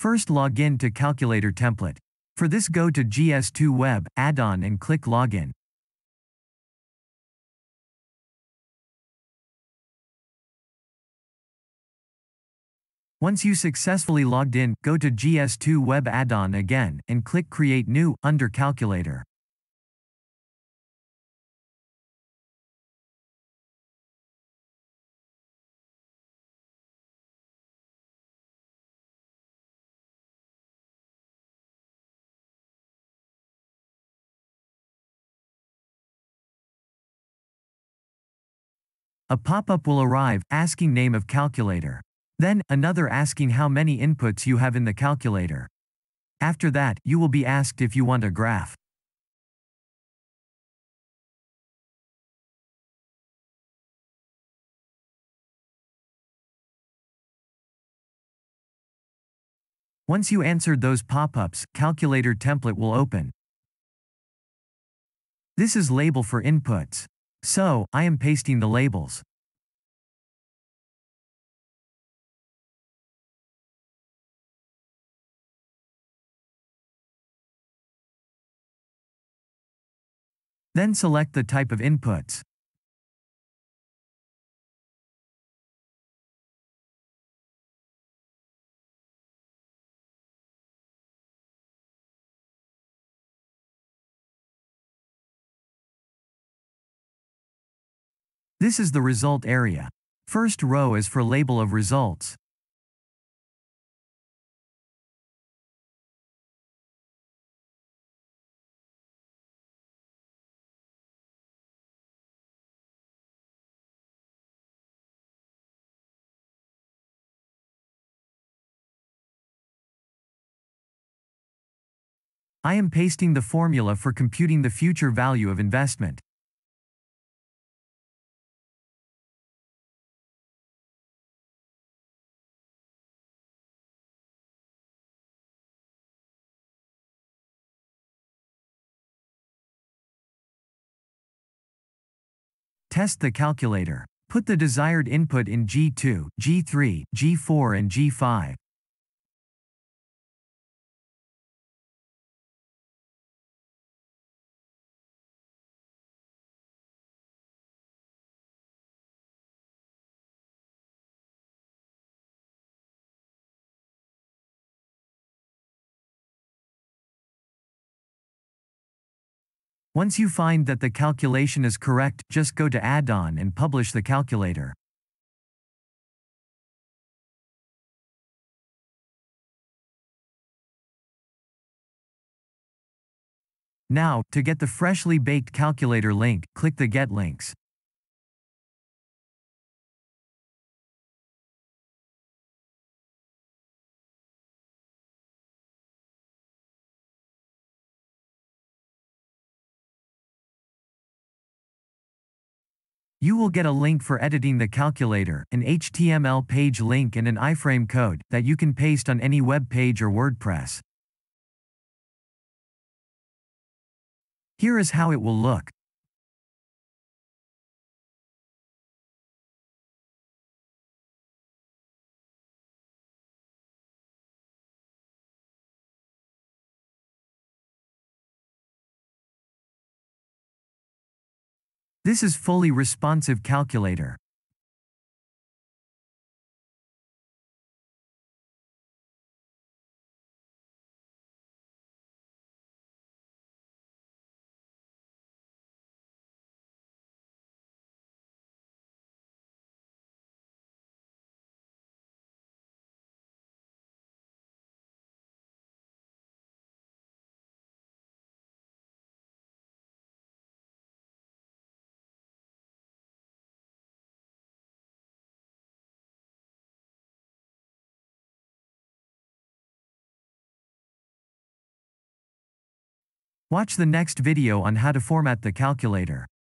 First, log in to Calculator template. For this, go to GS2Web add-on and click Login. Once you successfully logged in, go to GS2Web add-on again, and click Create New under Calculator. A pop-up will arrive, asking name of calculator. Then, another asking how many inputs you have in the calculator. After that, you will be asked if you want a graph. Once you answered those pop-ups, Calculator template will open. This is label for inputs. So, I am pasting the labels. Then select the type of inputs. This is the result area. First row is for label of results. I am pasting the formula for computing the future value of investment. Test the calculator. Put the desired input in G2, G3, G4 and G5. Once you find that the calculation is correct, just go to add-on and publish the calculator. Now, to get the freshly baked calculator link, click the Get Links. You will get a link for editing the calculator, an HTML page link and an iframe code that you can paste on any web page or WordPress. Here is how it will look. This is fully responsive calculator. Watch the next video on how to format the calculator.